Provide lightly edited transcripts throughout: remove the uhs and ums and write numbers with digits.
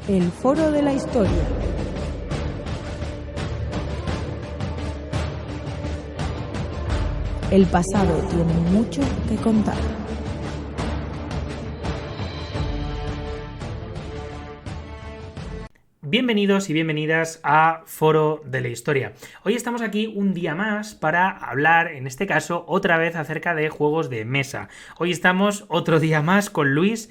El Foro de la Historia. El pasado tiene mucho que contar. Bienvenidos y bienvenidas a Foro de la Historia. Hoy estamos aquí un día más para hablar, en este caso, otra vez acerca de juegos de mesa. Hoy estamos otro día más con Luis,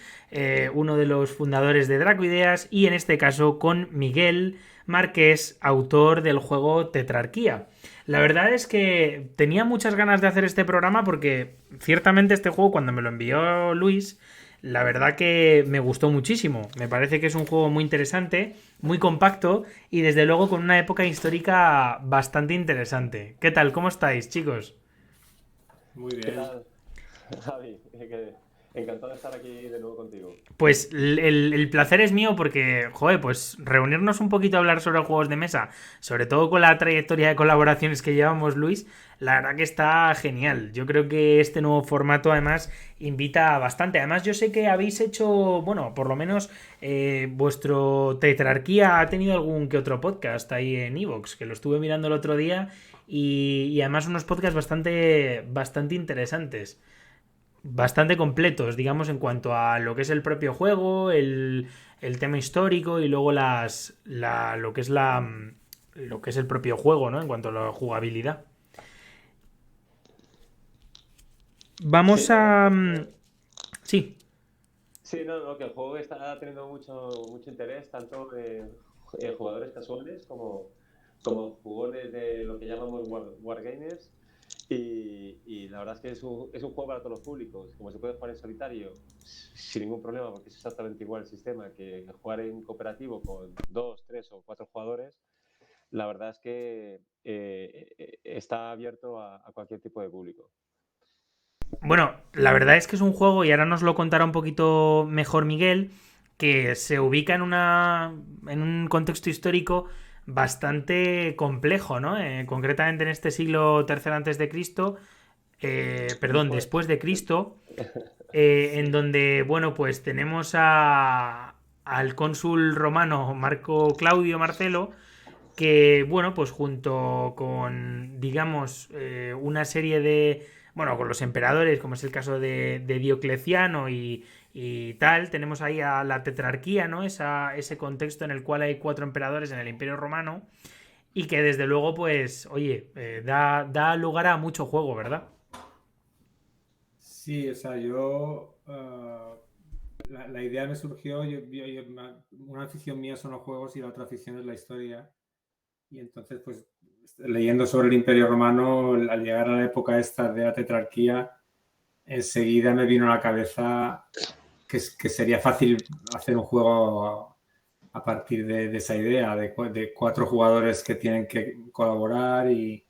uno de los fundadores de Dracoideas, y en este caso con Miguel Márquez, autor del juego Tetrarquía. La verdad es que tenía muchas ganas de hacer este programa porque ciertamente este juego, cuando me lo envió Luis, la verdad que me gustó muchísimo. Me parece que es un juego muy interesante, muy compacto y desde luego con una época histórica bastante interesante. ¿Qué tal? ¿Cómo estáis, chicos? Muy ¿Qué bien. tal, Javi? Encantado de estar aquí de nuevo contigo. Pues el placer es mío porque, joder, pues reunirnos un poquito a hablar sobre juegos de mesa, sobre todo con la trayectoria de colaboraciones que llevamos, Luis, la verdad que está genial. Yo creo que este nuevo formato además invita bastante. Además yo sé que habéis hecho, bueno, por lo menos vuestro Tetrarquía ha tenido algún que otro podcast ahí en Evox, que lo estuve mirando el otro día y además unos podcasts bastante interesantes, bastante completos, digamos, en cuanto a lo que es el propio juego, el tema histórico y luego lo que es lo que es el propio juego, ¿no? En cuanto a la jugabilidad. Sí, Vamos la verdad a... que es que... Sí. Sí, no, que el juego está teniendo mucho interés, tanto en jugadores casuales como jugadores de lo que llamamos wargamers. Y la verdad es que es un juego para todos los públicos. Como se puede jugar en solitario, sin ningún problema, porque es exactamente igual el sistema que jugar en cooperativo con 2, 3 o 4 jugadores. La verdad es que está abierto a cualquier tipo de público. Bueno, la verdad es que es un juego, y ahora nos lo contará un poquito mejor Miguel, que se ubica en un contexto histórico bastante complejo, ¿no? Concretamente en este siglo tercero antes de Cristo, perdón, después Después, de Cristo, en sí, donde, bueno, pues tenemos al cónsul romano Marco Claudio Marcelo, que, bueno, pues junto con, digamos, una serie de, bueno, con los emperadores, como es el caso de Diocleciano y tal, tenemos ahí a la tetrarquía, ¿no? Ese contexto en el cual hay 4 emperadores en el Imperio Romano y que desde luego, pues, oye, da lugar a mucho juego, ¿verdad? Sí, o sea, yo... la idea me surgió, una afición mía son los juegos y la otra afición es la historia. Y entonces, pues, leyendo sobre el Imperio Romano, al llegar a la época esta de la tetrarquía, enseguida me vino a la cabeza que sería fácil hacer un juego a partir de esa idea, de 4 jugadores que tienen que colaborar y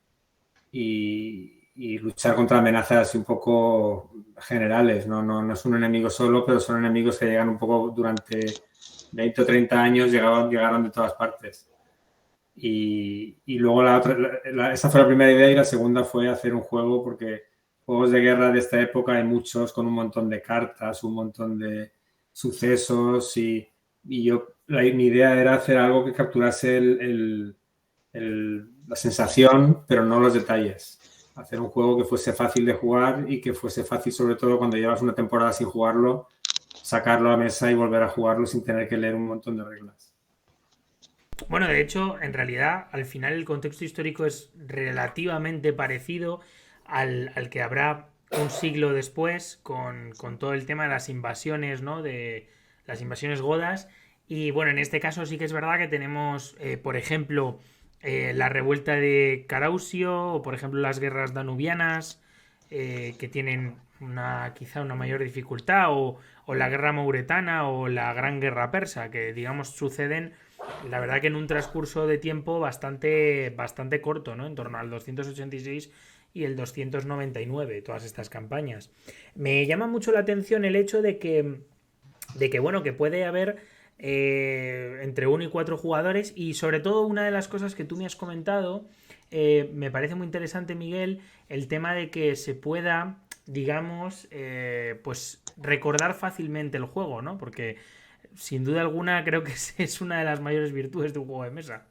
luchar contra amenazas un poco generales. No es un enemigo solo, pero son enemigos que llegan un poco durante 20 o 30 años, llegaron de todas partes. Y luego esa fue la primera idea y la segunda fue hacer un juego porque juegos de guerra de esta época hay muchos con un montón de cartas, un montón de sucesos mi idea era hacer algo que capturase la sensación, pero no los detalles. Hacer un juego que fuese fácil de jugar y que fuese fácil, sobre todo cuando llevas una temporada sin jugarlo, sacarlo a la mesa y volver a jugarlo sin tener que leer un montón de reglas. Bueno, de hecho, en realidad, al final el contexto histórico es relativamente parecido al que habrá un siglo después con todo el tema de las invasiones, ¿no? De las invasiones godas. Y bueno, en este caso sí que es verdad que tenemos, por ejemplo, la revuelta de Carausio o, por ejemplo, las guerras danubianas, que tienen quizá una mayor dificultad, o la guerra mauretana o la gran guerra persa, que digamos suceden la verdad que en un transcurso de tiempo bastante corto, ¿no? En torno al 286 y el 299, todas estas campañas. Me llama mucho la atención el hecho de que bueno, que puede haber entre 1 y 4 jugadores y sobre todo una de las cosas que tú me has comentado, me parece muy interesante, Miguel, el tema de que se pueda, digamos, pues recordar fácilmente el juego, ¿no? Porque sin duda alguna creo que es una de las mayores virtudes de un juego de mesa.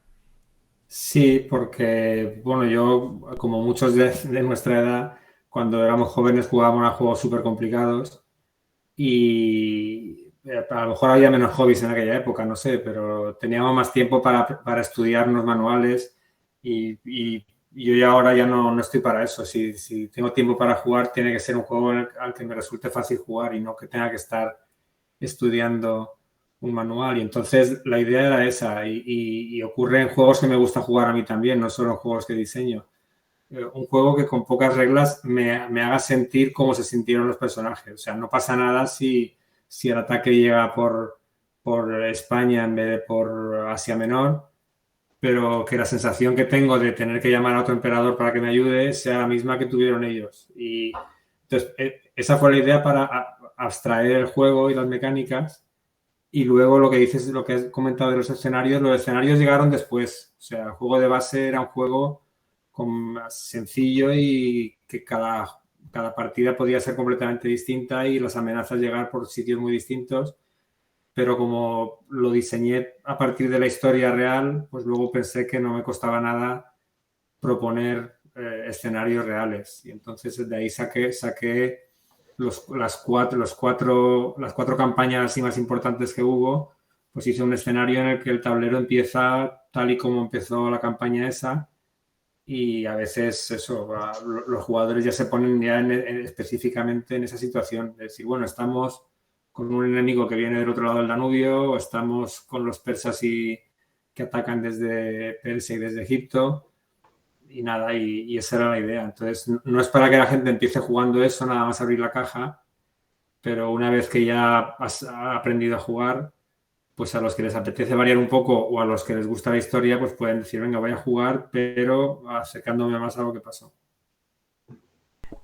Sí, porque, bueno, yo, como muchos de nuestra edad, cuando éramos jóvenes jugábamos a juegos súper complicados y a lo mejor había menos hobbies en aquella época, no sé, pero teníamos más tiempo para estudiarnos manuales y yo ya ahora ya no estoy para eso. Si tengo tiempo para jugar, tiene que ser un juego al que me resulte fácil jugar y no que tenga que estar estudiando un manual. Y entonces la idea era esa y ocurre en juegos que me gusta jugar a mí también, no solo en juegos que diseño. Un juego que con pocas reglas me haga sentir cómo se sintieron los personajes. O sea, no pasa nada si el ataque llega por España en vez de por Asia Menor, pero que la sensación que tengo de tener que llamar a otro emperador para que me ayude sea la misma que tuvieron ellos. Y entonces, esa fue la idea para abstraer el juego y las mecánicas. Y luego lo que dices, lo que has comentado de los escenarios llegaron después. O sea, el juego de base era un juego sencillo y que cada partida podía ser completamente distinta y las amenazas llegar por sitios muy distintos. Pero como lo diseñé a partir de la historia real, pues luego pensé que no me costaba nada proponer escenarios reales. Y entonces de ahí saqué las cuatro campañas así más importantes que hubo, pues hice un escenario en el que el tablero empieza tal y como empezó la campaña esa y a veces eso, los jugadores ya se ponen ya específicamente en esa situación de decir, bueno, estamos con un enemigo que viene del otro lado del Danubio o estamos con los persas que atacan desde Persia y desde Egipto y nada, y esa era la idea. Entonces, no es para que la gente empiece jugando eso, nada más abrir la caja, pero una vez que ya has aprendido a jugar, pues a los que les apetece variar un poco o a los que les gusta la historia, pues pueden decir, venga, voy a jugar, pero acercándome más a lo que pasó.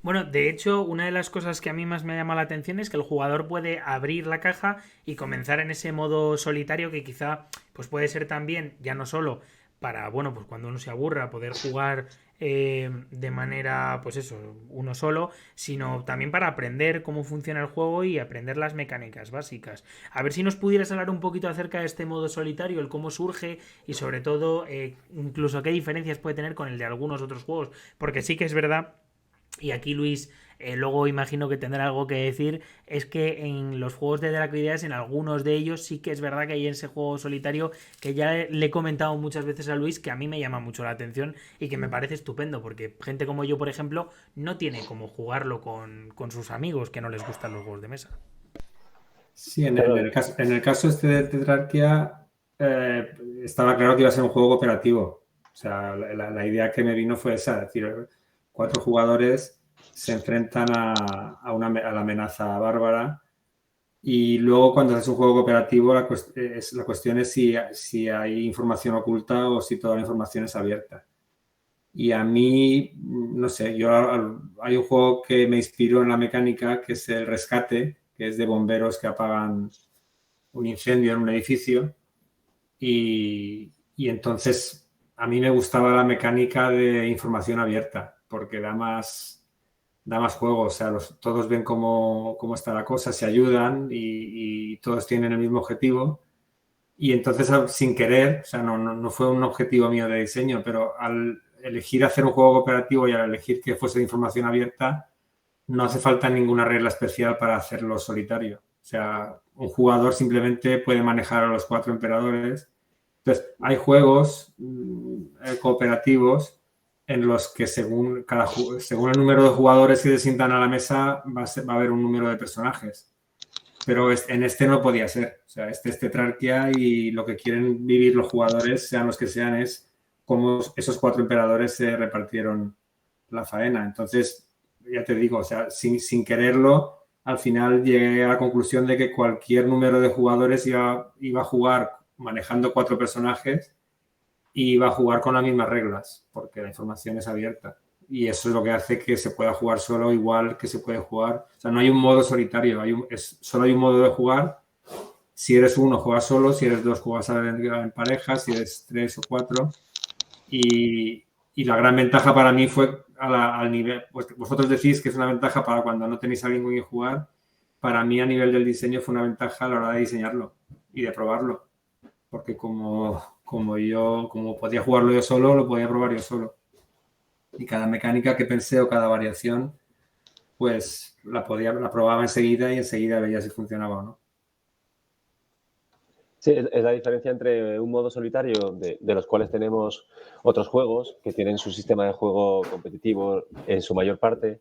Bueno, de hecho, una de las cosas que a mí más me llama la atención es que el jugador puede abrir la caja y comenzar en ese modo solitario que quizá pues puede ser también, ya no solo para, bueno, pues cuando uno se aburra, poder jugar de manera, pues eso, uno solo, sino también para aprender cómo funciona el juego y aprender las mecánicas básicas. A ver si nos pudieras hablar un poquito acerca de este modo solitario, el cómo surge y sobre todo incluso qué diferencias puede tener con el de algunos otros juegos, porque sí que es verdad. Y aquí Luis, luego imagino que tendrá algo que decir, es que en los juegos de Dracoideas, en algunos de ellos sí que es verdad que hay ese juego solitario que ya le he comentado muchas veces a Luis, que a mí me llama mucho la atención y que me parece estupendo, porque gente como yo, por ejemplo, no tiene como jugarlo con sus amigos que no les gustan los juegos de mesa. Sí, en el caso este de Tetrarquia estaba claro que iba a ser un juego cooperativo. O sea, la idea que me vino fue esa, es decir, 4 jugadores se enfrentan a la amenaza bárbara y luego cuando haces un juego cooperativo la cuestión es si hay información oculta o si toda la información es abierta. Y a mí, no sé, hay un juego que me inspiró en la mecánica que es el Rescate, que es de bomberos que apagan un incendio en un edificio y entonces a mí me gustaba la mecánica de información abierta porque da más juego, o sea, todos ven cómo está la cosa, se ayudan y todos tienen el mismo objetivo y entonces sin querer, o sea, no fue un objetivo mío de diseño, pero al elegir hacer un juego cooperativo y al elegir que fuese de información abierta, no hace falta ninguna regla especial para hacerlo solitario. O sea, un jugador simplemente puede manejar a los 4 emperadores. Entonces, hay juegos cooperativos en los que según el número de jugadores que se sientan a la mesa va a haber un número de personajes. Pero en este no podía ser. O sea, este es Tetrarquia y lo que quieren vivir los jugadores, sean los que sean, es cómo esos 4 emperadores se repartieron la faena. Entonces, ya te digo, o sea, sin quererlo, al final llegué a la conclusión de que cualquier número de jugadores iba a jugar manejando 4 personajes y iba a jugar con las mismas reglas, porque la información es abierta. Y eso es lo que hace que se pueda jugar solo igual que se puede jugar. O sea, no hay un modo solitario, solo hay un modo de jugar. Si eres 1, juegas solo. Si eres 2, juegas en pareja. Si eres 3 o 4. Y la gran ventaja para mí fue al nivel, pues vosotros decís que es una ventaja para cuando no tenéis a alguien con quien jugar. Para mí a nivel del diseño fue una ventaja a la hora de diseñarlo. y de probarlo. Porque como podía jugarlo yo solo, lo podía probar yo solo. Y cada mecánica que pensé o cada variación, pues la probaba enseguida y enseguida veía si funcionaba o no. Sí, es la diferencia entre un modo solitario, de los cuales tenemos otros juegos que tienen su sistema de juego competitivo en su mayor parte,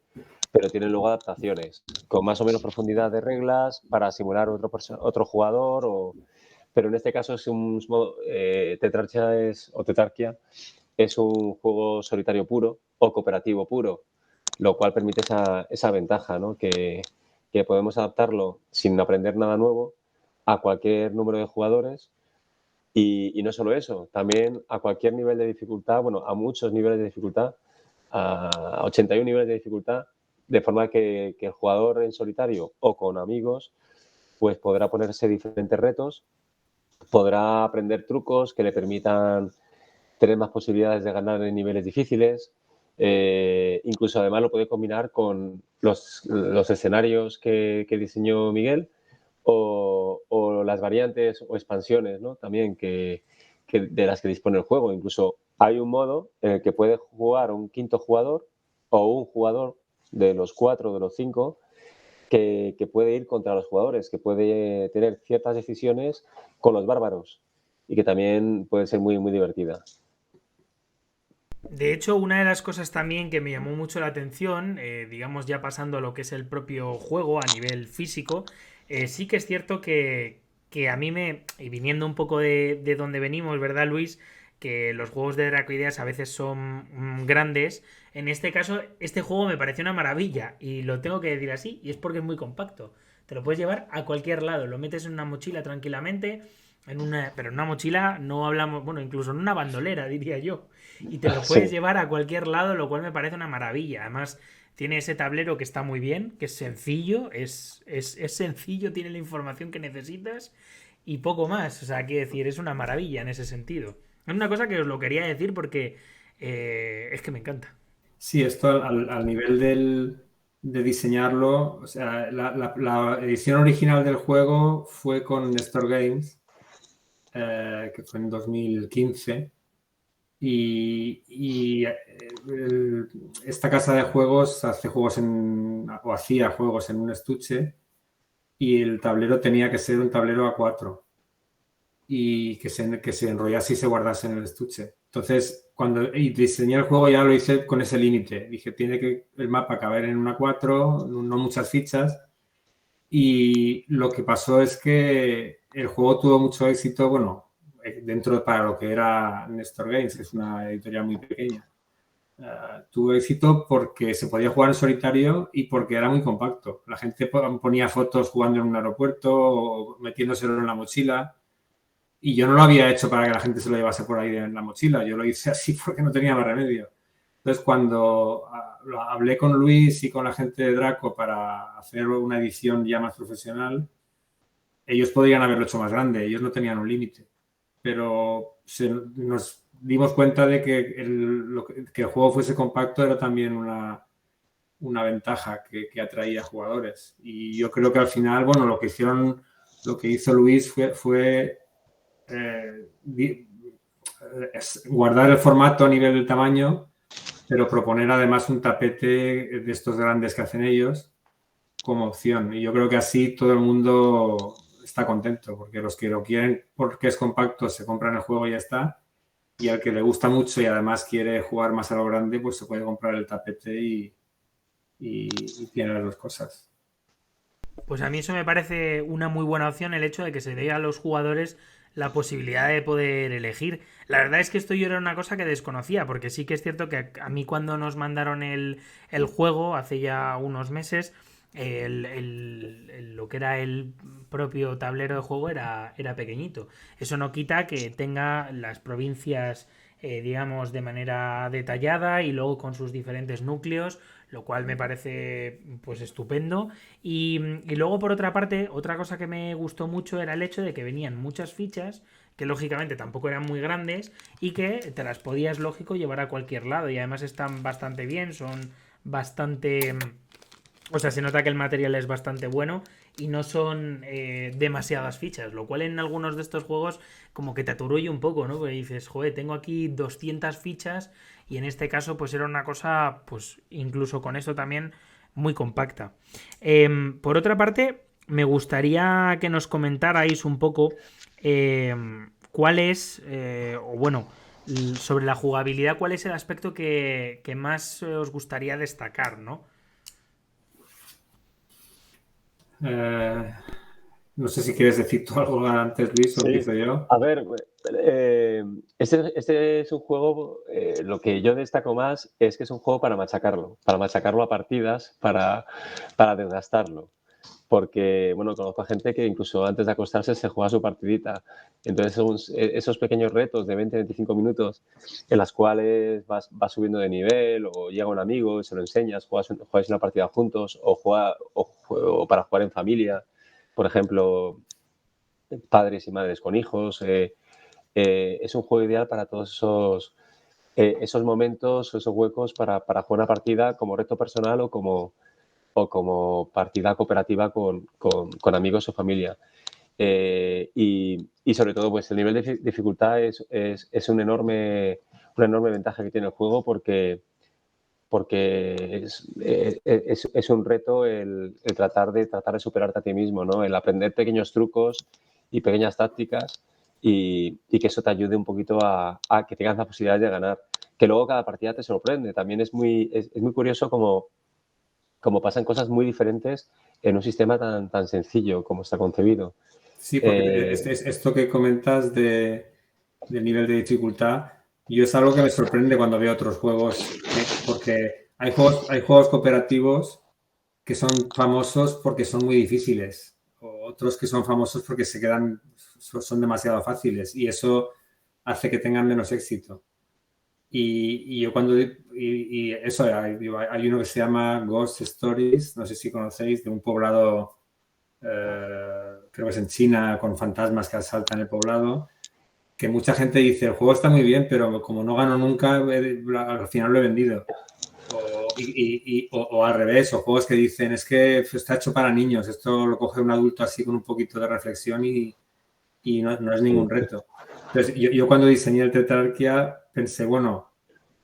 pero tienen luego adaptaciones con más o menos profundidad de reglas para simular otro jugador. Pero en este caso es un modo, Tetrarquia es un juego solitario puro o cooperativo puro, lo cual permite esa ventaja, ¿no? Que podemos adaptarlo sin aprender nada nuevo a cualquier número de jugadores y no solo eso, también a cualquier nivel de dificultad, bueno, a muchos niveles de dificultad, a 81 niveles de dificultad, de forma que el jugador en solitario o con amigos pues podrá ponerse diferentes retos, podrá aprender trucos que le permitan tener más posibilidades de ganar en niveles difíciles. Incluso además lo puede combinar con los escenarios que diseñó Miguel o las variantes o expansiones, ¿no? También de las que dispone el juego. Incluso hay un modo en el que puede jugar un quinto jugador o un jugador de los 4 o de los 5 que puede ir contra los jugadores, que puede tener ciertas decisiones con los bárbaros y que también puede ser muy, muy divertida. De hecho, una de las cosas también que me llamó mucho la atención, digamos ya pasando a lo que es el propio juego a nivel físico, sí que es cierto que a mí y viniendo un poco de donde venimos, ¿verdad, Luis? Que los juegos de Dracoideas a veces son grandes. En este caso, este juego me pareció una maravilla y lo tengo que decir así, y es porque es muy compacto. Te lo puedes llevar a cualquier lado, lo metes en una mochila tranquilamente, pero en una mochila no hablamos, bueno, incluso en una bandolera, diría yo. Y te lo puedes llevar a cualquier lado, lo cual me parece una maravilla. Además, tiene ese tablero que está muy bien, que es sencillo, es sencillo, tiene la información que necesitas y poco más. O sea, quiero decir, es una maravilla en ese sentido. Es una cosa que os lo quería decir porque es que me encanta. Sí, esto al nivel de diseñarlo, o sea, la edición original del juego fue con Nestor Games, que fue en 2015. Y esta casa de juegos hacía juegos en un estuche y el tablero tenía que ser un tablero A4 y que se enrollase y se guardase en el estuche. Entonces, cuando diseñé el juego ya lo hice con ese límite. Dije, tiene que el mapa caber en un A4, no muchas fichas. Y lo que pasó es que el juego tuvo mucho éxito, bueno, dentro para lo que era Nestor Games, que es una editorial muy pequeña. Tuvo éxito porque se podía jugar en solitario y porque era muy compacto. La gente ponía fotos jugando en un aeropuerto o metiéndoselo en la mochila. Y yo no lo había hecho para que la gente se lo llevase por ahí en la mochila. Yo lo hice así porque no tenía más remedio. Entonces, cuando hablé con Luis y con la gente de Draco para hacer una edición ya más profesional, ellos podrían haberlo hecho más grande. Ellos no tenían un límite. Pero nos dimos cuenta de que el juego fuese compacto era también una ventaja que atraía jugadores. Y yo creo que al final, bueno, lo que hizo Luis fue guardar el formato a nivel del tamaño, pero proponer además un tapete de estos grandes que hacen ellos como opción. Y yo creo que así todo el mundo está contento, porque los que lo quieren porque es compacto se compran el juego y ya está. Y al que le gusta mucho y además quiere jugar más a lo grande, pues se puede comprar el tapete y tiene las dos cosas. Pues a mí eso me parece una muy buena opción, el hecho de que se dé a los jugadores la posibilidad de poder elegir. La verdad es que esto yo era una cosa que desconocía, porque sí que es cierto que a mí cuando nos mandaron el juego, hace ya unos meses, lo que era el propio tablero de juego era pequeñito. Eso no quita que tenga las provincias, digamos, de manera detallada y luego con sus diferentes núcleos, lo cual me parece pues estupendo. Y luego, por otra parte, otra cosa que me gustó mucho era el hecho de que venían muchas fichas que lógicamente tampoco eran muy grandes y que te las podías, lógico, llevar a cualquier lado. Y además están bastante bien, son bastante... O sea, se nota que el material es bastante bueno y no son demasiadas fichas, lo cual en algunos de estos juegos como que te aturulla un poco, ¿no? Porque dices, joder, tengo aquí 200 fichas y en este caso pues era una cosa, pues incluso con esto también muy compacta. Por otra parte, me gustaría que nos comentarais un poco cuál es, o bueno, sobre la jugabilidad, cuál es el aspecto que más os gustaría destacar, ¿no? No sé si quieres decir tú algo antes, Luis, o Sí, empiezo yo. a ver, este es un juego, lo que yo destaco más es que es un juego para machacarlo a partidas, para desgastarlo. Porque, bueno, conozco a gente que incluso antes de acostarse se juega su partidita. Entonces, son esos pequeños retos de 20-25 minutos en las cuales vas subiendo de nivel o llega un amigo y se lo enseñas, jugáis una partida juntos o para jugar en familia. Por ejemplo, padres y madres con hijos. Es un juego ideal para todos esos momentos, esos huecos para jugar una partida como reto personal o como partida cooperativa con amigos o familia. Y sobre todo, pues el nivel de dificultad es una enorme ventaja que tiene el juego porque es un reto el tratar de superarte a ti mismo, ¿no? El aprender pequeños trucos y pequeñas tácticas y que eso te ayude un poquito a que tengas la posibilidad de ganar. Que luego cada partida te sorprende. También es muy curioso como pasan cosas muy diferentes en un sistema tan sencillo como está concebido. Sí, porque esto que comentas del nivel de dificultad, yo es algo que me sorprende cuando veo otros juegos, porque hay juegos cooperativos que son famosos porque son muy difíciles, o otros que son famosos porque son demasiado fáciles, y eso hace que tengan menos éxito. Y yo eso, hay uno que se llama Ghost Stories, no sé si conocéis, de un poblado, creo que es en China, con fantasmas que asaltan el poblado, que mucha gente dice, el juego está muy bien, pero como no gano nunca, al final lo he vendido. O al revés, o juegos que dicen, es que está hecho para niños, esto lo coge un adulto así con un poquito de reflexión y no es ningún reto. Entonces, yo cuando diseñé el Tetrarquia pensé, bueno,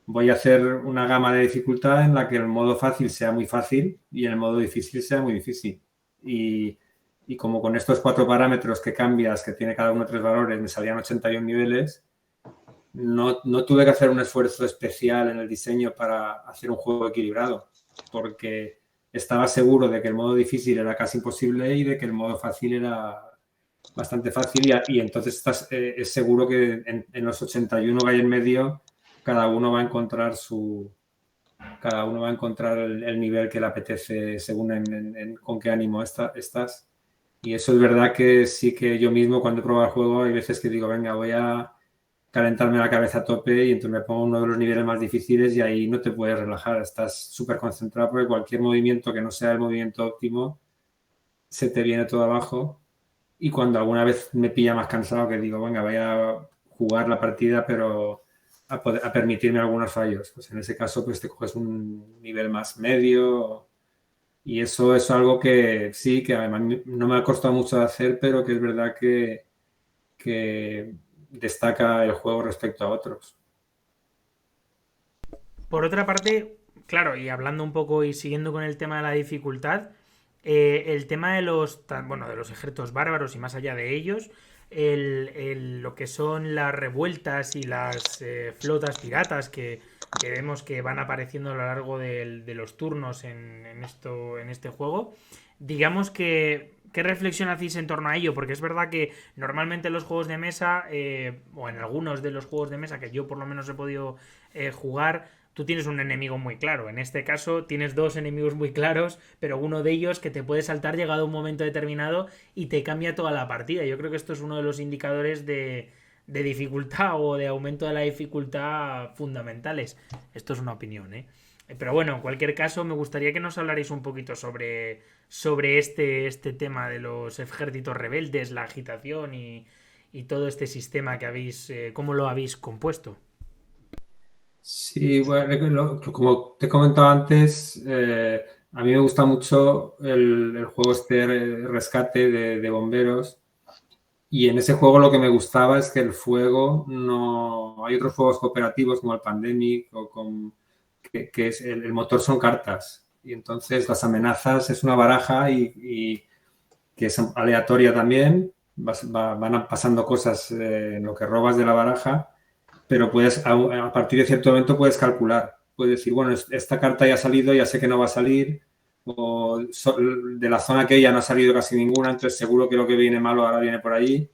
voy a hacer una gama de dificultad en la que el modo fácil sea muy fácil y en el modo difícil sea muy difícil. Y como con estos 4 parámetros que cambias, que tiene cada uno 3 valores, me salían 81 niveles, no tuve que hacer un esfuerzo especial en el diseño para hacer un juego equilibrado, porque estaba seguro de que el modo difícil era casi imposible y de que el modo fácil era bastante fácil y entonces es seguro que en los 81 que hay en medio cada uno va a encontrar el nivel que le apetece según con qué ánimo estás. Y eso es verdad que sí, que yo mismo cuando he probado el juego hay veces que digo, venga, voy a calentarme la cabeza a tope y entonces me pongo uno de los niveles más difíciles y ahí no te puedes relajar, estás súper concentrado porque cualquier movimiento que no sea el movimiento óptimo se te viene todo abajo. Y cuando alguna vez me pilla más cansado que digo, venga, voy a jugar la partida, pero a permitirme algunos fallos. Pues en ese caso, pues te coges un nivel más medio. Y eso es algo que sí, que además no me ha costado mucho de hacer, pero que es verdad que destaca el juego respecto a otros. Por otra parte, claro, y hablando un poco y siguiendo con el tema de la dificultad, el tema de de los ejércitos bárbaros y más allá de ellos, lo que son las revueltas y las flotas piratas que vemos que van apareciendo a lo largo de los turnos en este juego, digamos que ¿qué reflexión hacéis en torno a ello? Porque es verdad que normalmente en los juegos de mesa, o en algunos de los juegos de mesa que yo por lo menos he podido jugar, tú tienes un enemigo muy claro. En este caso tienes dos enemigos muy claros, pero uno de ellos que te puede saltar llegado a un momento determinado y te cambia toda la partida. Yo creo que esto es uno de los indicadores de dificultad o de aumento de la dificultad fundamentales. Esto es una opinión, ¿eh? Pero bueno, en cualquier caso, me gustaría que nos hablarais un poquito sobre este tema de los ejércitos rebeldes, la agitación y todo este sistema que habéis, cómo lo habéis compuesto. Sí, bueno, como te he comentado antes, A mí me gusta mucho el juego Rescate de bomberos. Y en ese juego lo que me gustaba es que el fuego no... Hay otros juegos cooperativos como el Pandemic que es el motor son cartas. Y entonces las amenazas es una baraja y que es aleatoria también. Van pasando cosas en lo que robas de la baraja, pero puedes a partir de cierto momento puedes calcular. Puedes decir, bueno, esta carta ya ha salido, ya sé que no va a salir. O de la zona que ya no ha salido casi ninguna, entonces seguro que lo que viene malo ahora viene por allí.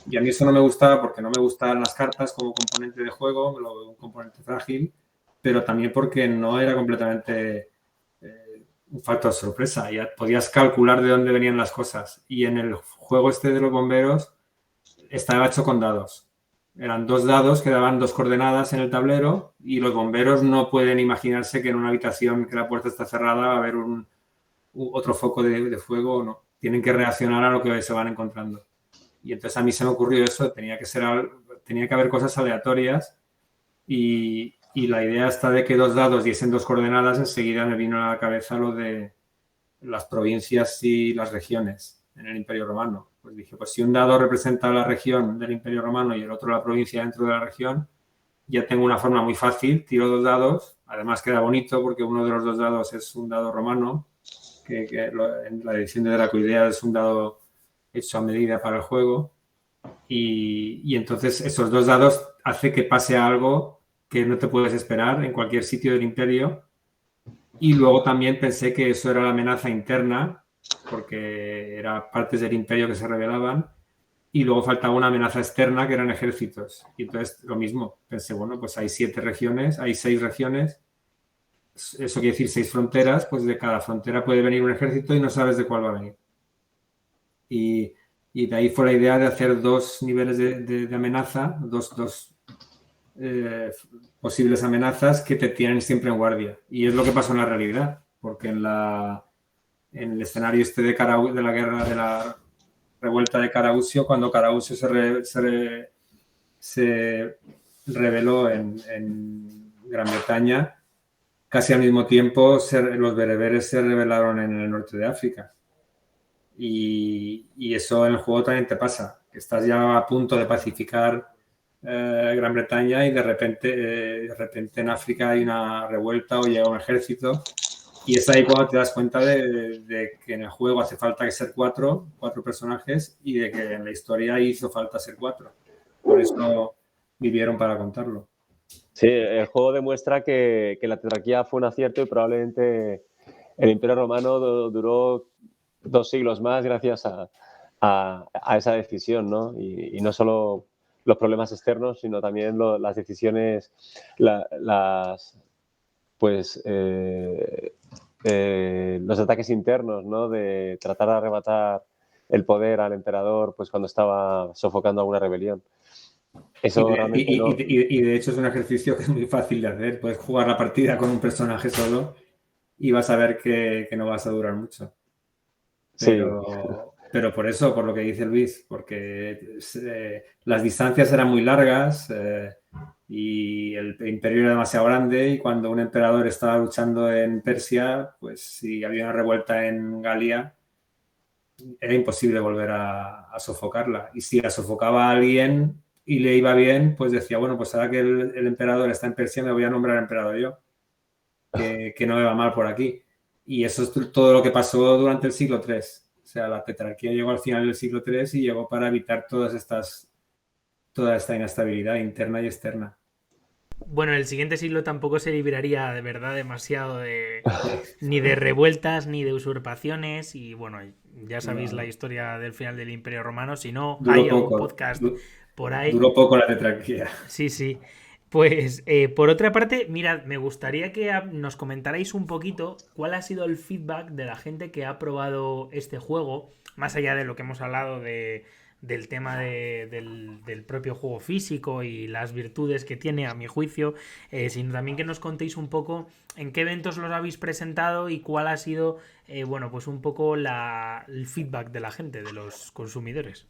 Y a mí eso no me gustaba porque no me gustaban las cartas como componente de juego, un componente frágil, pero también porque no era completamente un factor sorpresa. Ya podías calcular de dónde venían las cosas. Y en el juego de los bomberos estaba hecho con dados. Eran 2 dados que daban 2 coordenadas en el tablero y los bomberos no pueden imaginarse que en una habitación que la puerta está cerrada va a haber otro foco de fuego o no. Tienen que reaccionar a lo que se van encontrando. Y entonces a mí se me ocurrió eso, tenía que haber cosas aleatorias y la idea está de que 2 dados diesen 2 coordenadas, enseguida me vino a la cabeza lo de las provincias y las regiones en el Imperio Romano. Pues dije, pues si un dado representa la región del Imperio Romano y el otro la provincia dentro de la región, ya tengo una forma muy fácil, tiro 2 dados, además queda bonito porque uno de los 2 dados es un dado romano, que en la edición de Dracoidea es un dado hecho a medida para el juego y entonces esos 2 dados hace que pase algo que no te puedes esperar en cualquier sitio del Imperio. Y luego también pensé que eso era la amenaza interna porque eran partes del Imperio que se rebelaban y luego faltaba una amenaza externa que eran ejércitos. Y entonces lo mismo, pensé, bueno, pues hay 7 regiones, hay 6 regiones, eso quiere decir 6 fronteras, pues de cada frontera puede venir un ejército y no sabes de cuál va a venir. Y de ahí fue la idea de hacer 2 niveles de amenaza, dos posibles amenazas que te tienen siempre en guardia. Y es lo que pasó en la realidad, porque en el escenario de la guerra, de la revuelta de Caraucio, cuando Caraucio se rebeló en Gran Bretaña, casi al mismo tiempo los bereberes se rebelaron en el norte de África. Y eso en el juego también te pasa, que estás ya a punto de pacificar Gran Bretaña y de repente en África hay una revuelta o llega un ejército y es ahí cuando te das cuenta de que en el juego hace falta que ser cuatro personajes y de que en la historia hizo falta ser 4. Por eso vivieron para contarlo. Sí, el juego demuestra que la tetrarquía fue un acierto y probablemente el Imperio Romano duró 2 siglos más gracias a esa decisión, ¿no? Y no solo los problemas externos, sino también las decisiones, los ataques internos, ¿no? De tratar de arrebatar el poder al emperador pues cuando estaba sofocando alguna rebelión. Eso y de hecho es un ejercicio que es muy fácil de hacer. Puedes jugar la partida con un personaje solo y vas a ver que no vas a durar mucho. Pero por eso, por lo que dice Luis, porque las distancias eran muy largas y el imperio era demasiado grande y cuando un emperador estaba luchando en Persia, pues si había una revuelta en Galia, era imposible volver a sofocarla. Y si la sofocaba a alguien y le iba bien, pues decía, bueno, pues ahora que el emperador está en Persia, me voy a nombrar emperador yo, que no me va mal por aquí. Y eso es todo lo que pasó durante el siglo III. O sea, la tetrarquía llegó al final del siglo III y llegó para evitar toda esta inestabilidad interna y externa. Bueno, el siguiente siglo tampoco se libraría de verdad demasiado ni de revueltas ni de usurpaciones y bueno, ya sabéis la historia del final del Imperio Romano, si no hay algún podcast por ahí. Duró poco la tetrarquía. Sí. Pues por otra parte, mirad, me gustaría que nos comentarais un poquito cuál ha sido el feedback de la gente que ha probado este juego, más allá de lo que hemos hablado del tema del propio juego físico y las virtudes que tiene a mi juicio, sino también que nos contéis un poco en qué eventos los habéis presentado y cuál ha sido, pues un poco el feedback de la gente, de los consumidores.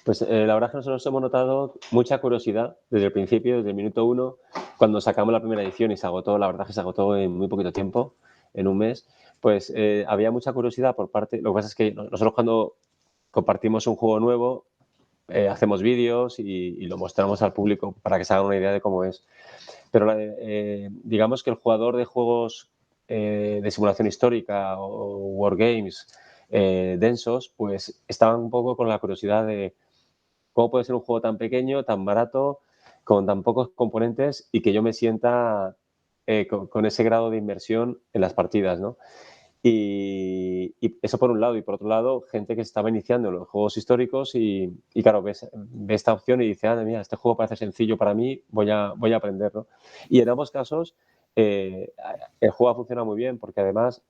Pues la verdad es que nosotros hemos notado mucha curiosidad desde el principio, desde el minuto 1, cuando sacamos la primera edición y se agotó, la verdad es que se agotó en muy poquito tiempo. en un mes, pues había mucha curiosidad por parte... Lo que pasa es que nosotros cuando compartimos un juego nuevo, hacemos vídeos y lo mostramos al público para que se hagan una idea de cómo es. Pero digamos que el jugador de juegos de simulación histórica o wargames densos, pues estaban un poco con la curiosidad de cómo puede ser un juego tan pequeño, tan barato, con tan pocos componentes y que yo me sienta con ese grado de inmersión en las partidas, ¿no? Y eso por un lado. Y por otro lado, gente que estaba iniciando en los juegos históricos y claro, ve esta opción y dice, mira, este juego parece sencillo para mí, voy a aprender, ¿no? Y en ambos casos, el juego ha funcionado muy bien porque además,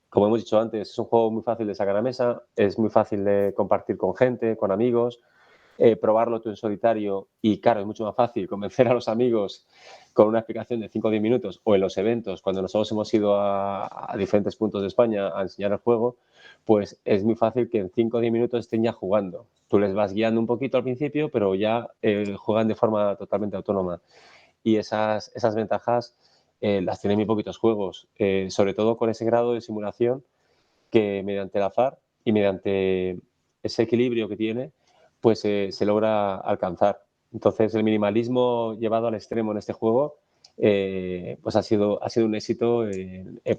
como hemos dicho antes, es un juego muy fácil de sacar a mesa, es muy fácil de compartir con gente, con amigos, probarlo tú en solitario y claro, es mucho más fácil convencer a los amigos con una explicación de 5 o 10 minutos o en los eventos, cuando nosotros hemos ido a diferentes puntos de España a enseñar el juego, pues es muy fácil que en 5 o 10 minutos estén ya jugando. Tú les vas guiando un poquito al principio, pero ya juegan de forma totalmente autónoma. Y esas ventajas las tienen muy poquitos juegos, sobre todo con ese grado de simulación que mediante el azar y mediante ese equilibrio que tiene, pues se logra alcanzar. Entonces, el minimalismo llevado al extremo en este juego, pues ha sido un éxito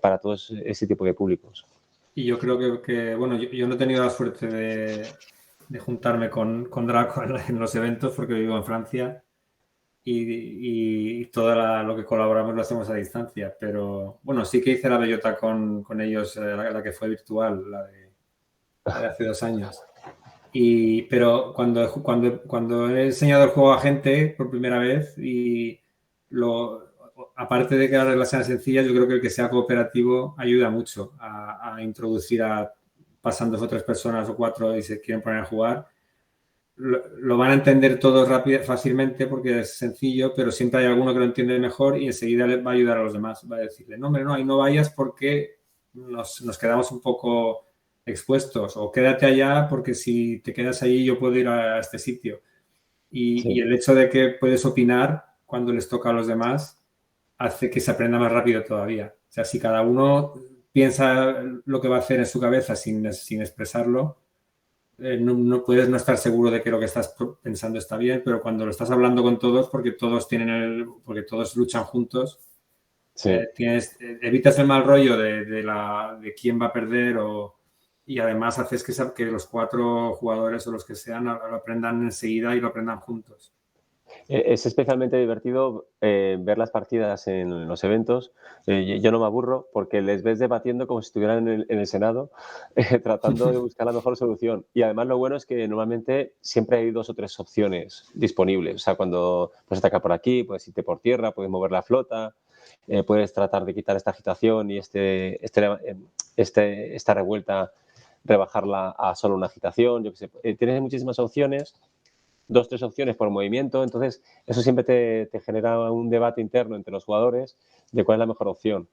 para todo ese tipo de públicos. Y yo creo que bueno, yo no he tenido la suerte de juntarme con Draco en los eventos porque vivo en Francia y todo lo que colaboramos lo hacemos a distancia. Pero bueno, sí que hice la bellota con ellos, la que fue virtual, la de hace 2 años. Pero cuando he enseñado el juego a gente por primera vez y aparte de que las reglas sean sencillas, yo creo que el que sea cooperativo ayuda mucho a introducir pasando 2 o 3 personas o 4 y se quieren poner a jugar. Lo van a entender todos fácilmente porque es sencillo, pero siempre hay alguno que lo entiende mejor y enseguida le va a ayudar a los demás. Va a decirle, no, hombre, no, ahí no vayas porque nos quedamos un poco expuestos, o quédate allá porque si te quedas ahí yo puedo ir a este sitio. Y el hecho de que puedes opinar cuando les toca a los demás hace que se aprenda más rápido todavía. O sea, si cada uno piensa lo que va a hacer en su cabeza sin expresarlo, no puedes no estar seguro de que lo que estás pensando está bien, pero cuando lo estás hablando con todos, porque todos luchan juntos, sí. Evitas el mal rollo de quién va a perder y además haces que los 4 jugadores o los que sean lo aprendan enseguida y lo aprendan juntos. Es especialmente divertido ver las partidas en los eventos. Yo no me aburro porque les ves debatiendo como si estuvieran en el Senado, tratando de buscar la mejor solución. Y además lo bueno es que normalmente siempre hay 2 o 3 opciones disponibles. O sea, cuando puedes atacar por aquí, puedes irte por tierra, puedes mover la flota, puedes tratar de quitar esta agitación y esta revuelta, rebajarla a solo una agitación. Yo qué sé. Tienes muchísimas opciones. 2 o 3 opciones por movimiento, entonces eso siempre te genera un debate interno entre los jugadores de cuál es la mejor opción.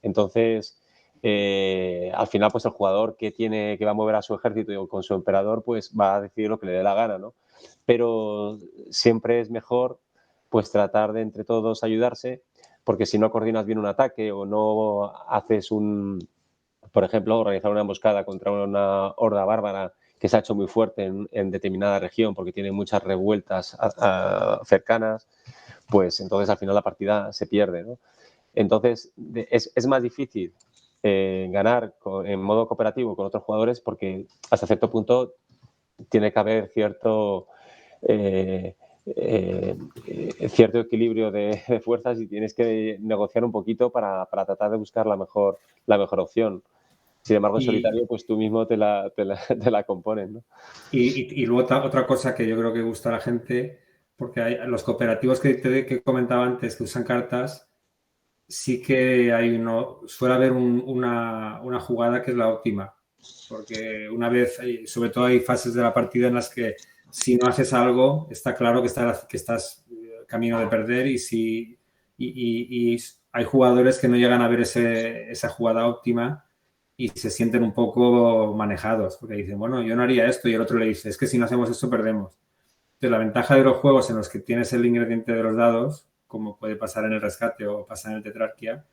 Entonces, al final, pues el jugador que va a mover a su ejército con su emperador, pues va a decidir lo que le dé la gana, ¿no? Pero siempre es mejor, pues tratar de entre todos ayudarse, porque si no coordinas bien un ataque o no haces por ejemplo, organizar una emboscada contra una horda bárbara que se ha hecho muy fuerte en determinada región porque tiene muchas revueltas cercanas, pues entonces al final la partida se pierde, ¿no? Entonces es más difícil ganar en modo cooperativo con otros jugadores porque hasta cierto punto tiene que haber cierto equilibrio de fuerzas y tienes que negociar un poquito para tratar de buscar la mejor opción. Sin embargo, en solitario, pues tú mismo te la compones, ¿no? Y luego otra cosa que yo creo que gusta a la gente, porque hay los cooperativos que comentaba antes que usan cartas, sí que suele haber una jugada que es la óptima. Porque una vez, sobre todo hay fases de la partida en las que si no haces algo, está claro que estás camino de perder y hay jugadores que no llegan a ver esa jugada óptima y se sienten un poco manejados, porque dicen, bueno, yo no haría esto, y el otro le dice, es que si no hacemos esto, perdemos. Entonces, la ventaja de los juegos en los que tienes el ingrediente de los dados, como puede pasar en el rescate o pasar en el tetrarquía,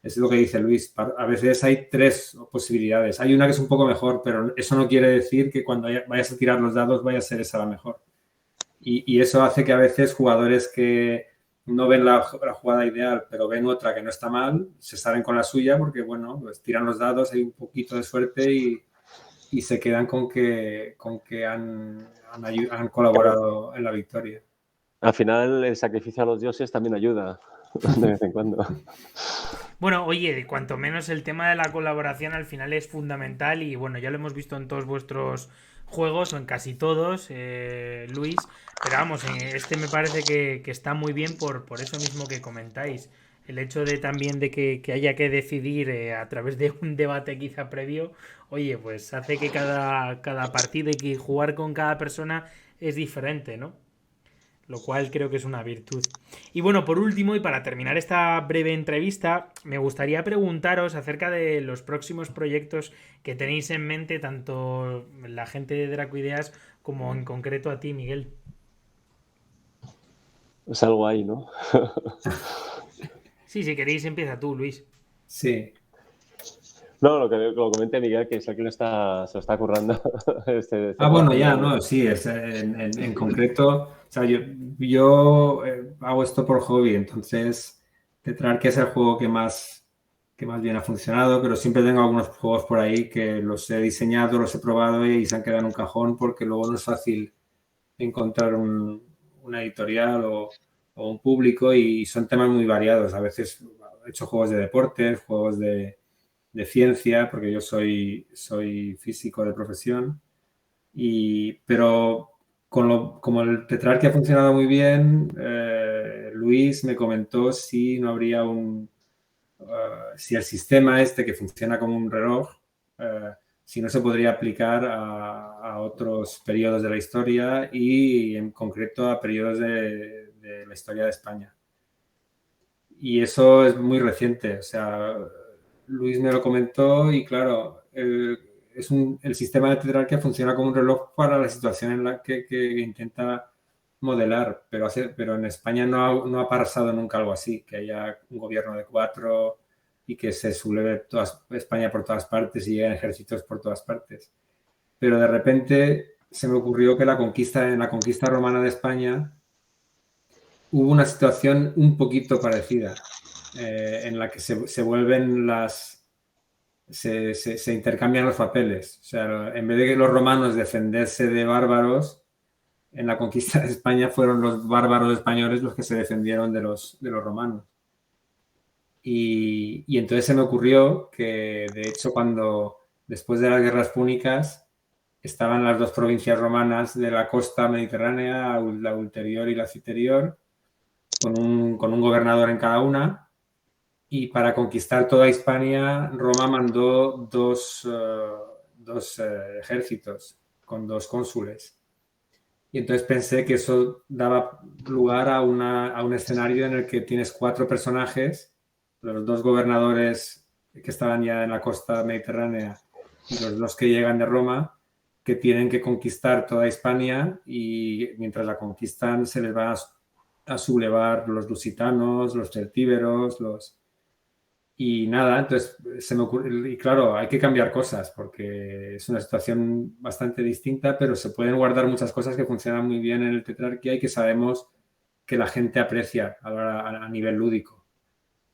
Es lo que dice Luis. A veces hay 3 posibilidades. Hay una que es un poco mejor, pero eso no quiere decir que cuando vayas a tirar los dados vaya a ser esa la mejor. Y eso hace que a veces jugadores que no ven la jugada ideal, pero ven otra que no está mal, se salen con la suya porque, bueno, pues tiran los dados, hay un poquito de suerte y se quedan con que han colaborado en la victoria. Al final, el sacrificio a los dioses también ayuda de vez en cuando. Bueno, oye, cuanto menos el tema de la colaboración al final es fundamental y bueno, ya lo hemos visto en todos vuestros juegos o en casi todos, Luis, pero vamos, este me parece que está muy bien por eso mismo que comentáis. El hecho de también de que haya que decidir a través de un debate quizá previo, oye, pues hace que cada partido y que jugar con cada persona es diferente, ¿no? Lo cual creo que es una virtud. Y bueno, por último, y para terminar esta breve entrevista, me gustaría preguntaros acerca de los próximos proyectos que tenéis en mente, tanto la gente de Dracoideas como en concreto a ti, Miguel. Es algo ahí, ¿no? Sí, si queréis, empieza tú, Luis. Sí. No, lo comenté Miguel, que es el que se lo está currando. Bueno, ya, no, sí, es, en concreto, o sea, yo hago esto por hobby, entonces Tetrarquia es el juego que más bien ha funcionado, pero siempre tengo algunos juegos por ahí que los he diseñado, los he probado y se han quedado en un cajón porque luego no es fácil encontrar una editorial o un público y son temas muy variados. A veces he hecho juegos de deportes, juegos de ciencia, porque yo soy físico de profesión, pero como el Tetrarquia ha funcionado muy bien, Luis me comentó si no habría si el sistema este que funciona como un reloj, si no se podría aplicar a otros periodos de la historia y en concreto a periodos de la historia de España. Y eso es muy reciente, o sea, Luis me lo comentó y claro, el sistema de Tetrarquia funciona como un reloj para la situación en la que intenta modelar, pero en España no ha pasado nunca algo así, que haya un gobierno de 4 y que se subleve toda España por todas partes y lleguen ejércitos por todas partes. Pero de repente se me ocurrió que en la conquista romana de España hubo una situación un poquito parecida, en la que se vuelven se intercambian los papeles. O sea, en vez de que los romanos defenderse de bárbaros, en la conquista de España fueron los bárbaros españoles los que se defendieron de los romanos. Y entonces se me ocurrió que, de hecho, después de las guerras púnicas, estaban las 2 provincias romanas de la costa mediterránea, la ulterior y la citerior, con un gobernador en cada una. Y para conquistar toda Hispania, Roma mandó dos ejércitos con 2 cónsules. Y entonces pensé que eso daba lugar a un escenario en el que tienes 4 personajes, los 2 gobernadores que estaban ya en la costa mediterránea y los 2 que llegan de Roma, que tienen que conquistar toda Hispania y mientras la conquistan se les van a sublevar los lusitanos, los celtíberos, Y nada, entonces se me ocurre, y claro, hay que cambiar cosas porque es una situación bastante distinta, pero se pueden guardar muchas cosas que funcionan muy bien en el Tetrarquia y que sabemos que la gente aprecia a nivel lúdico.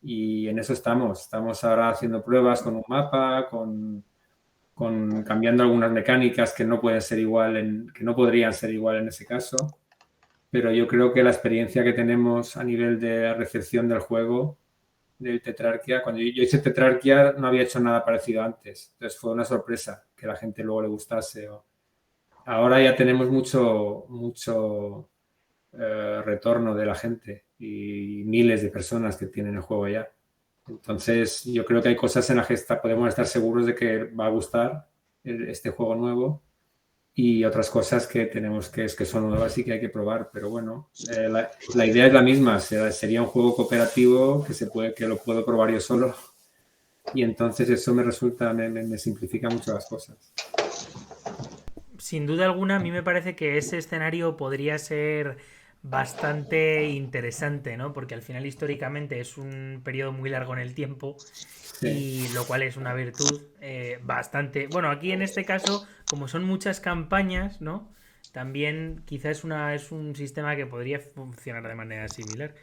Y en eso estamos ahora haciendo pruebas con un mapa, cambiando algunas mecánicas que no pueden ser que no podrían ser igual en ese caso. Pero yo creo que la experiencia que tenemos a nivel de recepción del juego del Tetrarquia, cuando yo hice Tetrarquia no había hecho nada parecido antes, entonces fue una sorpresa que a la gente luego le gustase. Ahora ya tenemos mucho retorno de la gente y miles de personas que tienen el juego ya. Entonces yo creo que hay cosas en las que podemos estar seguros de que va a gustar este juego nuevo y otras cosas que son nuevas y que hay que probar, pero bueno, la idea es la misma, sería un juego cooperativo que lo puedo probar yo solo y entonces eso me simplifica mucho las cosas. Sin duda alguna, a mí me parece que ese escenario podría ser bastante interesante, ¿no? Porque al final históricamente es un periodo muy largo en el tiempo Sí, y lo cual es una virtud bastante... Bueno, aquí en este caso, como son muchas campañas, ¿no? También quizás es un sistema que podría funcionar de manera similar.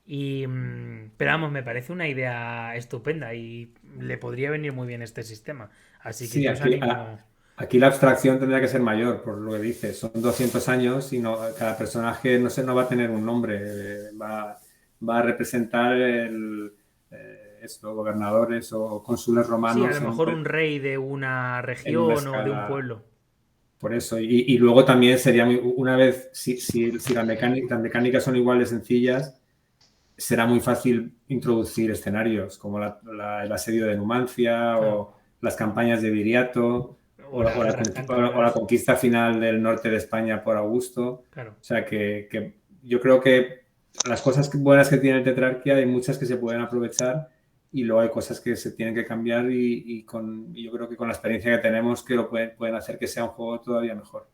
Pero vamos, me parece una idea estupenda y le podría venir muy bien este sistema. Así que sí, yo os animo... aquí la abstracción tendría que ser mayor, por lo que dices. Son 200 años y cada personaje no va a tener un nombre. Va a representar gobernadores o cónsules Sí, a lo romanos mejor un rey de una en una región o de un escala. pueblo. Por eso. Y luego también sería una vez, si las mecánicas son iguales sencillas, será muy fácil introducir escenarios como el asedio de Numancia Claro. o las campañas de Viriato O las guerras o la cántabras. conquista final del norte de España por Augusto. Claro. O sea que yo creo que las cosas buenas que tiene Tetrarquia hay muchas que se pueden aprovechar y luego hay cosas que se tienen que cambiar y yo creo que con la experiencia que tenemos que pueden hacer que sea un juego todavía mejor.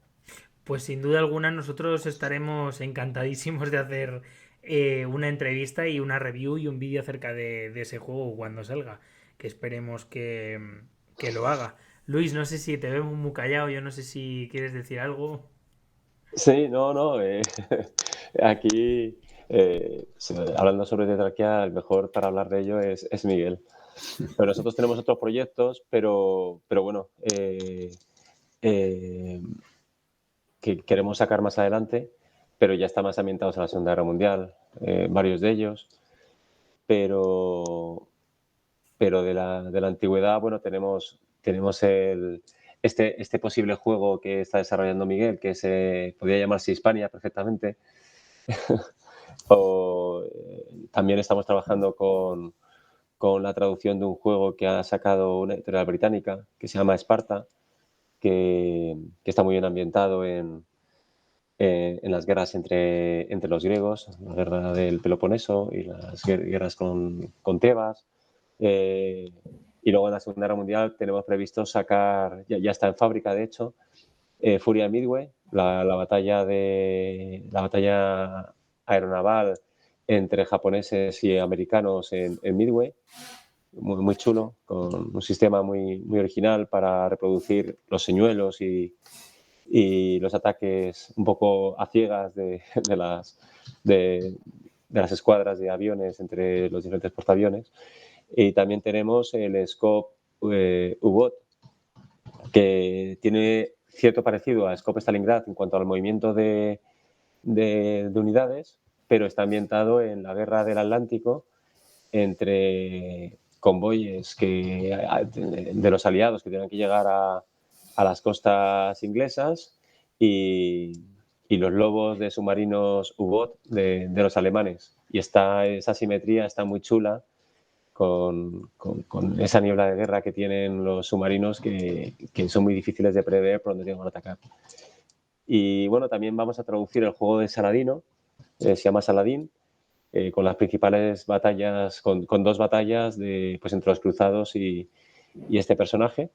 Pues sin duda alguna nosotros estaremos encantadísimos de hacer una entrevista y una review y un vídeo acerca de ese juego cuando salga, que esperemos que lo haga. Luis, no sé si te vemos muy callado, yo no sé si quieres decir algo. Sí, no, no. Aquí, hablando sobre tetrarquía, el mejor para hablar de ello es Miguel. Pero nosotros tenemos otros proyectos, pero bueno, eh, que queremos sacar más adelante, pero ya están más ambientados a la Segunda Guerra Mundial, varios de ellos. Pero, pero de la antigüedad, bueno, tenemos este posible juego que está desarrollando Miguel, que podría llamarse Hispania perfectamente. También estamos trabajando con la traducción de un juego que ha sacado una editorial británica que se llama Esparta, que está muy bien ambientado en las guerras entre los griegos, la guerra del Peloponeso y las guerras con Tebas. Y luego en la Segunda Guerra Mundial tenemos previsto sacar, ya está en fábrica de hecho, Furia Midway, la batalla aeronaval entre japoneses y americanos en Midway, muy chulo, con un sistema muy original para reproducir los señuelos y los ataques un poco a ciegas de las escuadras de aviones entre los diferentes portaaviones. Y también tenemos el Scope U-Boat, que tiene cierto parecido a Scope Stalingrad en cuanto al movimiento de unidades, pero está ambientado en la guerra del Atlántico entre convoyes de los aliados que tienen que llegar a las costas inglesas y los lobos de submarinos U-Boat de los alemanes. Y esa simetría está muy chula con esa niebla de guerra que tienen los submarinos que son muy difíciles de prever por dónde tienen que atacar. Y bueno, también vamos a traducir el juego de Saladino, se llama Saladín, con las principales batallas, con dos batallas pues entre los cruzados y este personaje,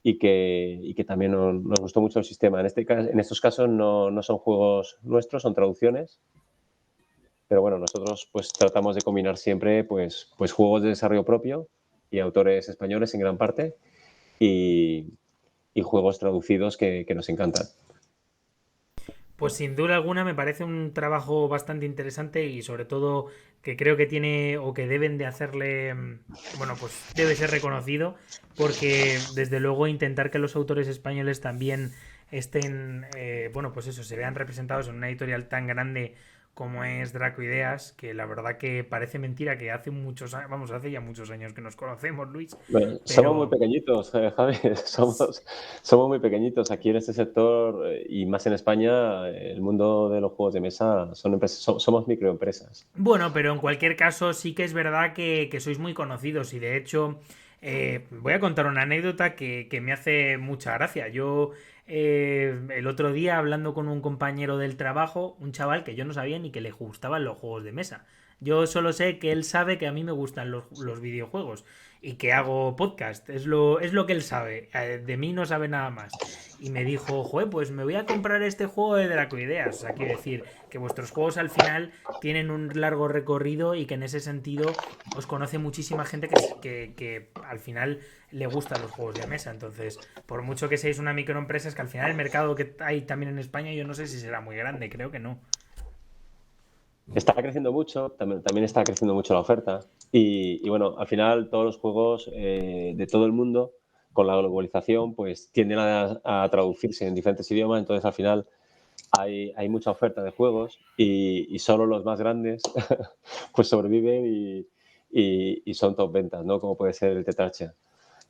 y que también nos gustó mucho el sistema. En estos casos no son juegos nuestros, son traducciones, pero bueno, nosotros pues tratamos de combinar siempre pues juegos de desarrollo propio y autores españoles en gran parte y juegos traducidos que nos encantan. Pues sin duda alguna me parece un trabajo bastante interesante y sobre todo que creo que tiene o que deben de hacerle, bueno, pues debe ser reconocido porque desde luego intentar que los autores españoles también estén, bueno, pues eso, se vean representados en una editorial tan grande como es Draco Ideas, que la verdad que parece mentira que hace muchos años, vamos, hace ya muchos años que nos conocemos, Luis, Bueno, somos muy pero pequeñitos, Javi, somos muy pequeñitos aquí en este sector y más en España, el mundo de los juegos de mesa somos microempresas. bueno, pero en cualquier caso sí que es verdad que sois muy conocidos y de hecho voy a contar una anécdota que me hace mucha gracia. Yo el otro día hablando con un compañero del trabajo, un chaval que yo no sabía ni que le gustaban los juegos de mesa. Yo solo sé que él sabe que a mí me gustan los videojuegos y que hago podcast. Es lo que él sabe. De mí no sabe nada más. Y me dijo, joder, pues me voy a comprar este juego de Dracoideas. O sea, quiero decir que vuestros juegos al final tienen un largo recorrido y que en ese sentido os conoce muchísima gente que al final le gustan los juegos de mesa. Entonces, por mucho que seáis una microempresa, es que al final el mercado que hay también en España, yo no sé si será muy grande, creo que no. Está creciendo mucho, también está creciendo mucho la oferta y bueno, al final todos los juegos de todo el mundo con la globalización pues tienden a traducirse en diferentes idiomas, entonces al final hay mucha oferta de juegos y solo los más grandes pues sobreviven y son top ventas, ¿no? Como puede ser el Tetrarcha. Sí,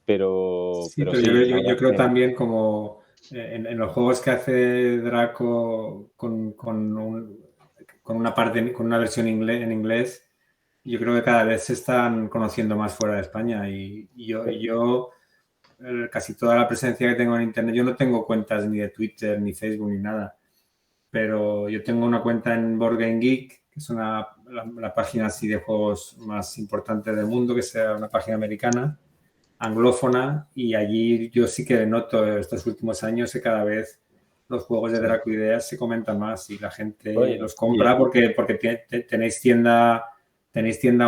Pero pero sí, la yo verdad creo que también como en los juegos que hace Draco con una parte, con una versión en inglés, yo creo que cada vez se están conociendo más fuera de España y casi toda la presencia que tengo en Internet, yo no tengo cuentas ni de Twitter, ni Facebook, ni nada, pero yo tengo una cuenta en Board Game Geek, que es la página así de juegos más importante del mundo, que sea una página americana, anglófona, y allí yo sí que noto estos últimos años que cada vez los juegos de sí. Dracoideas se comentan más y la gente Oye, los compra porque tenéis tienda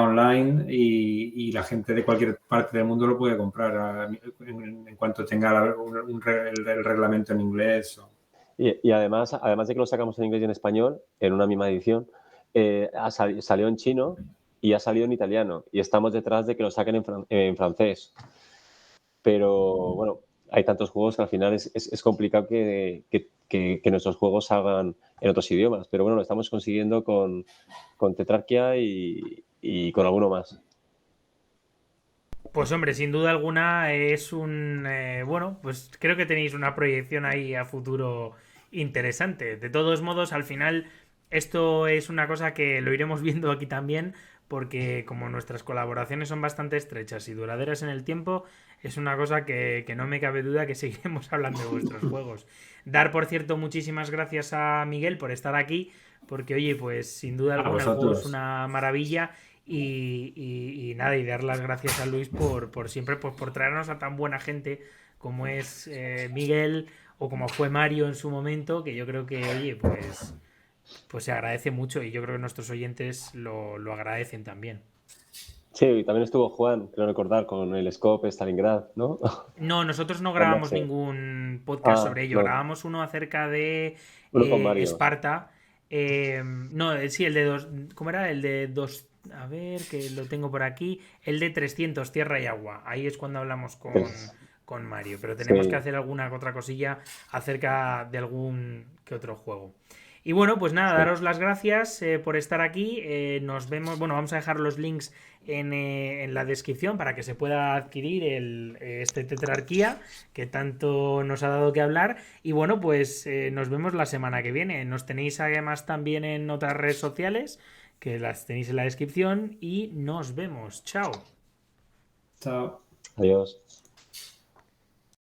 online y la gente de cualquier parte del mundo lo puede comprar en cuanto tenga el reglamento en inglés. y además de que lo sacamos en inglés y en español, en una misma edición, salió en chino y ha salido en italiano. Y estamos detrás de que lo saquen en francés. Pero bueno, hay tantos juegos que al final es complicado que nuestros juegos salgan en otros idiomas. Pero bueno, lo estamos consiguiendo con Tetrarquia y con alguno más. Pues hombre, sin duda alguna es bueno, pues creo que tenéis una proyección ahí a futuro interesante. De todos modos, al final, esto es una cosa que lo iremos viendo aquí también, porque como nuestras colaboraciones son bastante estrechas y duraderas en el tiempo, es una cosa que no me cabe duda que seguiremos hablando de vuestros juegos. Dar, por cierto, muchísimas gracias a Miguel por estar aquí, porque oye, pues sin duda A alguna el juego es vosotros. una maravilla y nada, y dar las gracias a Luis por siempre, pues por traernos a tan buena gente como es Miguel o como fue Mario en su momento, que yo creo que, oye, pues se agradece mucho y yo creo que nuestros oyentes lo agradecen también. Sí, también estuvo Juan, creo recordar, con el Scope Stalingrad, ¿no? No, nosotros no Con grabamos Master. ningún podcast Ah, sobre ello. no, Grabamos uno acerca de uno con Mario. Esparta. No, sí, el de dos. ¿Cómo era? El de dos. A ver, que lo tengo por aquí. El de 300 Tierra y Agua. Ahí es cuando hablamos con Mario. Pero tenemos que Sí, hacer alguna otra cosilla acerca de algún que otro juego. Y bueno, pues nada, sí. daros las gracias por estar aquí. Nos vemos. Bueno, vamos a dejar los links en la descripción para que se pueda adquirir este Tetrarquía que tanto nos ha dado que hablar. Y bueno, pues nos vemos la semana que viene. Nos tenéis además también en otras redes sociales que las tenéis en la descripción y nos vemos. Chao. Chao. Adiós.